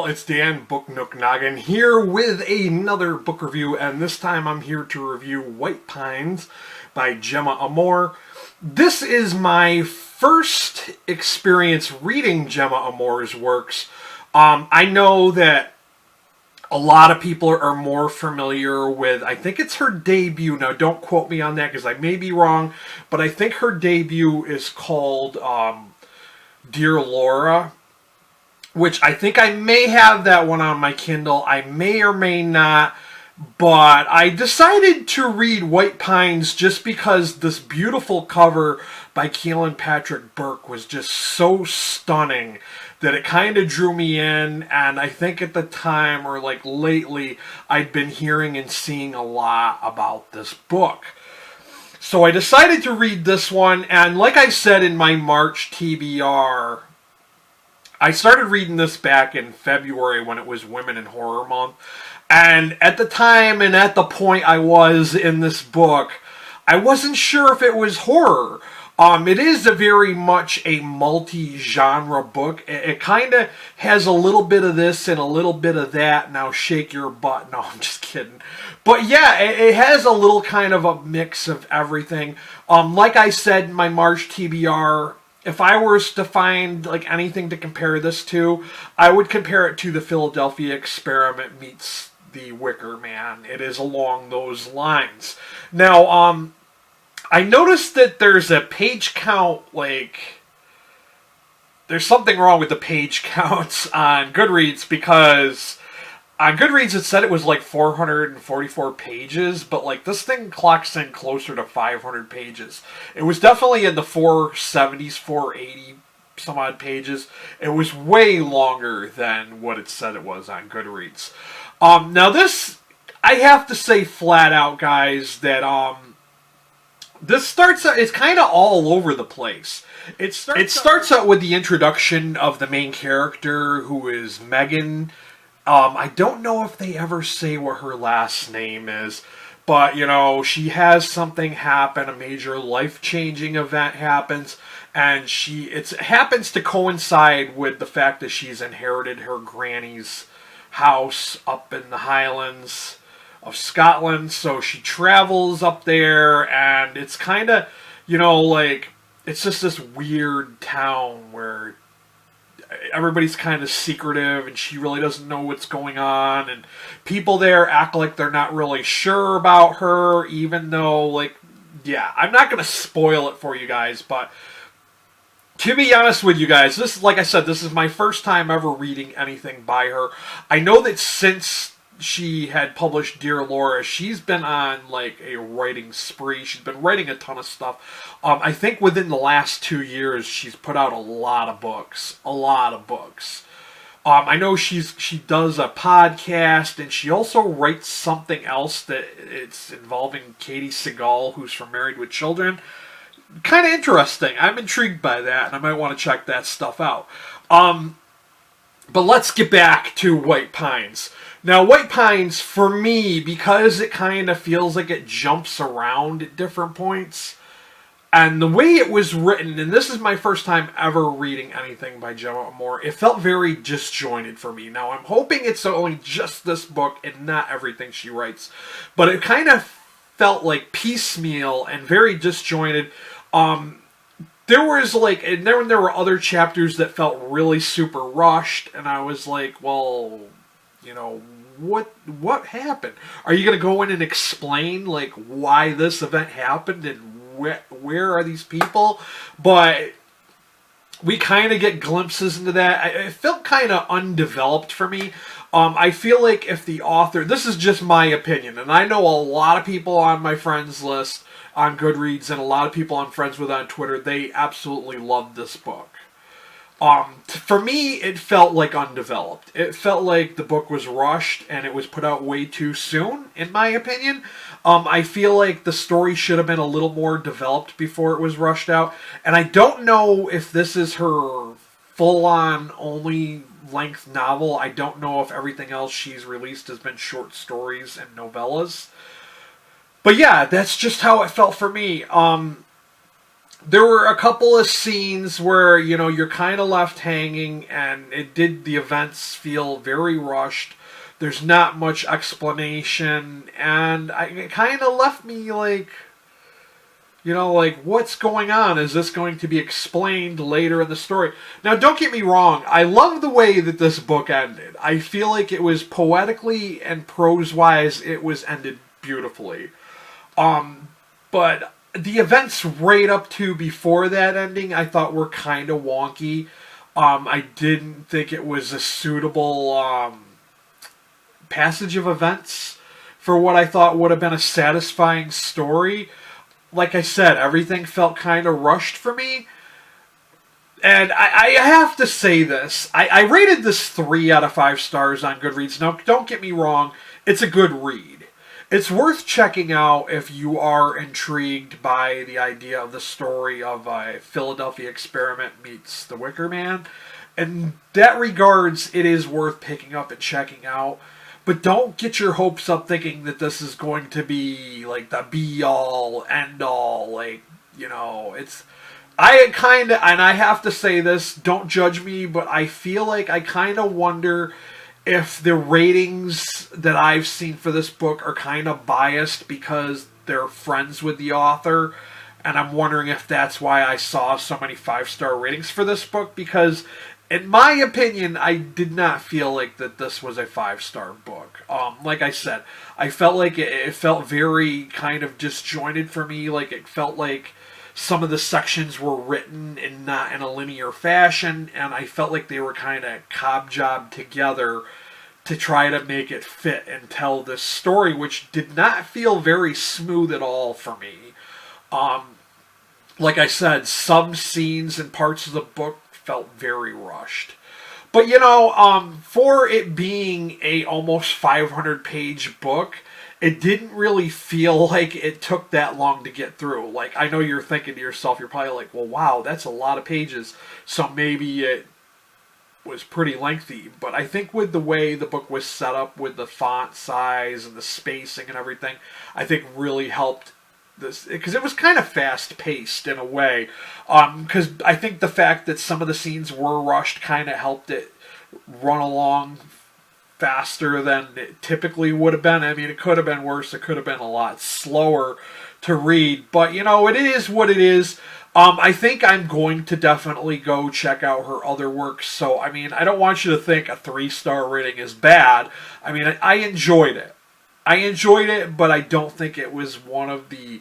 y'all, it's Dan, Book Nook Noggin, here with another book review, and this time I'm here to review White Pines by Gemma Amor. This is my first experience reading Gemma Amor's works. I know that a lot of people are more familiar with, I think it's her debut. Now, don't quote me on that because I may be wrong, but I think her debut is called Dear Laura, which I think I may have that one on my Kindle. I may or may not. But I decided to read White Pines just because this beautiful cover by Keelan Patrick Burke was just so stunning that it kind of drew me in. And I think at the time, or like lately, I'd been hearing and seeing a lot about this book. So I decided to read this one. And like I said in my March TBR, I started reading this back in February when it was Women in Horror Month. And at the time and at the point I was in this book, I wasn't sure if it was horror. It is a very much a multi-genre book. It kind of has a little bit of this and a little bit of that. Now shake your butt. No, I'm just kidding. But yeah, it has a little kind of a mix of everything. Like I said in my March TBR, if I was to find like anything to compare this to, I would compare it to the Philadelphia Experiment meets the Wicker Man. It is along those lines. Now, I noticed that there's a page count, like, there's something wrong with the page counts on Goodreads, because on Goodreads it said it was like 444 pages, but like this thing clocks in closer to 500 pages. It was definitely in the 470s, 480 some odd pages. It was way longer than what it said it was on Goodreads. Now this, I have to say flat out, guys, that this starts out, it's kind of all over the place. It starts out with the introduction of the main character, who is Megan. I don't know if they ever say what her last name is, but, you know, she has something happen, a major life-changing event happens, and it happens to coincide with the fact that she's inherited her granny's house up in the Highlands of Scotland, so she travels up there, and it's kind of, you know, like, it's just this weird town where everybody's kind of secretive, and she really doesn't know what's going on, and people there act like they're not really sure about her, even though, like, yeah, I'm not going to spoil it for you guys, but to be honest with you guys, this, like I said, this is my first time ever reading anything by her. I know that since she had published Dear Laura, she's been on like a writing spree. She's been writing a ton of stuff. I think within the last 2 years, she's put out a lot of books. A lot of books. I know she does a podcast, and she also writes something else that it's involving Katie Seagal, who's from Married with Children. Kind of interesting. I'm intrigued by that, and I might want to check that stuff out. But let's get back to White Pines. Now, White Pines, for me, because it kind of feels like it jumps around at different points, and the way it was written, and this is my first time ever reading anything by Gemma Amor, it felt very disjointed for me. Now, I'm hoping it's only just this book and not everything she writes, but it kind of felt like piecemeal and very disjointed. There was like, and then there were other chapters that felt really super rushed, and I was like, well, you know, what happened? Are you going to go in and explain like why this event happened and where are these people? But we kind of get glimpses into that. It felt kind of undeveloped for me. I feel like if the author, this is just my opinion, and I know a lot of people on my friends list on Goodreads and a lot of people I'm friends with on Twitter, they absolutely loved this book. For me, it felt like undeveloped. It felt like the book was rushed and it was put out way too soon, in my opinion. I feel like the story should have been a little more developed before it was rushed out. And I don't know if this is her full-on only length novel. I don't know if everything else she's released has been short stories and novellas. But yeah, that's just how it felt for me. There were a couple of scenes where, you know, you're kind of left hanging, and the events feel very rushed. There's not much explanation, and it kind of left me like, you know, like, what's going on? Is this going to be explained later in the story? Now, don't get me wrong. I love the way that this book ended. I feel like it was poetically and prose-wise, it was ended beautifully. But the events right up to before that ending, I thought were kind of wonky. I didn't think it was a suitable passage of events for what I thought would have been a satisfying story. Like I said, everything felt kind of rushed for me. And I have to say this. I rated this 3 out of 5 stars on Goodreads. Now, don't get me wrong. It's a good read. It's worth checking out if you are intrigued by the idea of the story of a Philadelphia Experiment meets The Wicker Man. In that regards, it is worth picking up and checking out. But don't get your hopes up thinking that this is going to be like the be-all, end-all. Like, you know, I kind of, and I have to say this, don't judge me, but I feel like I kind of wonder if the ratings that I've seen for this book are kind of biased because they're friends with the author. And I'm wondering if that's why I saw so many 5-star ratings for this book, because in my opinion, I did not feel like that this was a 5-star book. Like I said, I felt like it felt very kind of disjointed for me. Like it felt like some of the sections were written in not in a linear fashion, and I felt like they were kind of cob-jobbed together to try to make it fit and tell this story, which did not feel very smooth at all for me. Like I said, some scenes and parts of the book felt very rushed. But, you know, for it being a almost 500-page book, it didn't really feel like it took that long to get through. Like, I know you're thinking to yourself, you're probably like, well, wow, that's a lot of pages, so maybe it was pretty lengthy. But I think with the way the book was set up, with the font size and the spacing and everything, I think really helped this, because it was kind of fast-paced in a way. Because I think the fact that some of the scenes were rushed kind of helped it run along faster than it typically would have been. I mean, it could have been worse. It could have been a lot slower to read. But, you know, it is what it is. I think I'm going to definitely go check out her other works. So, I mean, I don't want you to think a 3-star rating is bad. I mean, I enjoyed it. I enjoyed it, but I don't think it was one of the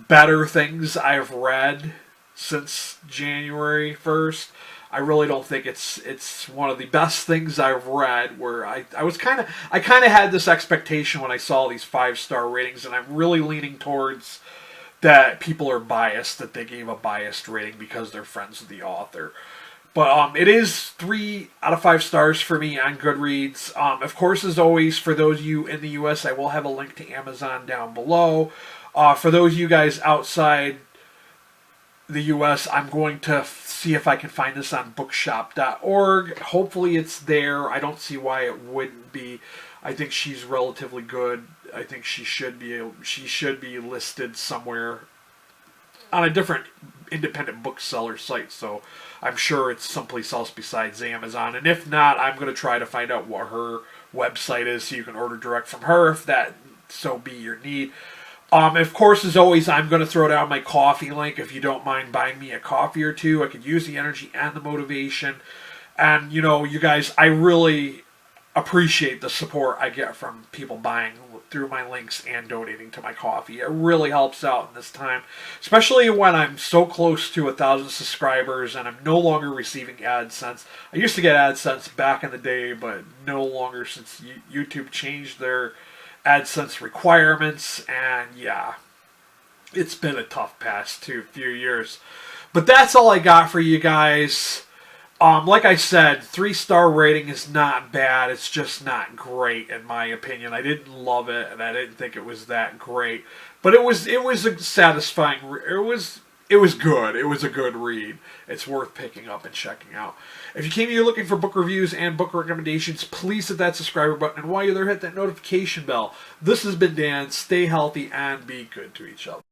better things I've read since January 1st. I really don't think it's one of the best things I've read. Where I kind of had this expectation when I saw these 5-star ratings, and I'm really leaning towards that people are biased, that they gave a biased rating because they're friends with the author. But it is 3 out of 5 stars for me on Goodreads. Of course, as always, for those of you in the U.S., I will have a link to Amazon down below. For those of you guys outside the U.S., I'm going to see if I can find this on bookshop.org. Hopefully it's there. I don't see why it wouldn't be. I think she's relatively good. I think she should be listed somewhere on a different independent bookseller site, so I'm sure it's someplace else besides Amazon. And if not, I'm going to try to find out what her website is so you can order direct from her if that so be your need. Of course, as always, I'm going to throw down my coffee link if you don't mind buying me a coffee or two. I could use the energy and the motivation. And, you know, you guys, I really appreciate the support I get from people buying through my links and donating to my coffee. It really helps out in this time, especially when I'm so close to 1,000 subscribers and I'm no longer receiving AdSense. I used to get AdSense back in the day, but no longer since YouTube changed their AdSense requirements, and yeah, it's been a tough past few years. But that's all I got for you guys. Like I said, 3-star rating is not bad. It's just not great in my opinion. I didn't love it, and I didn't think it was that great. But it was a satisfying. It was good. It was a good read. It's worth picking up and checking out. If you came here looking for book reviews and book recommendations, please hit that subscriber button, and while you're there, hit that notification bell. This has been Dan. Stay healthy and be good to each other.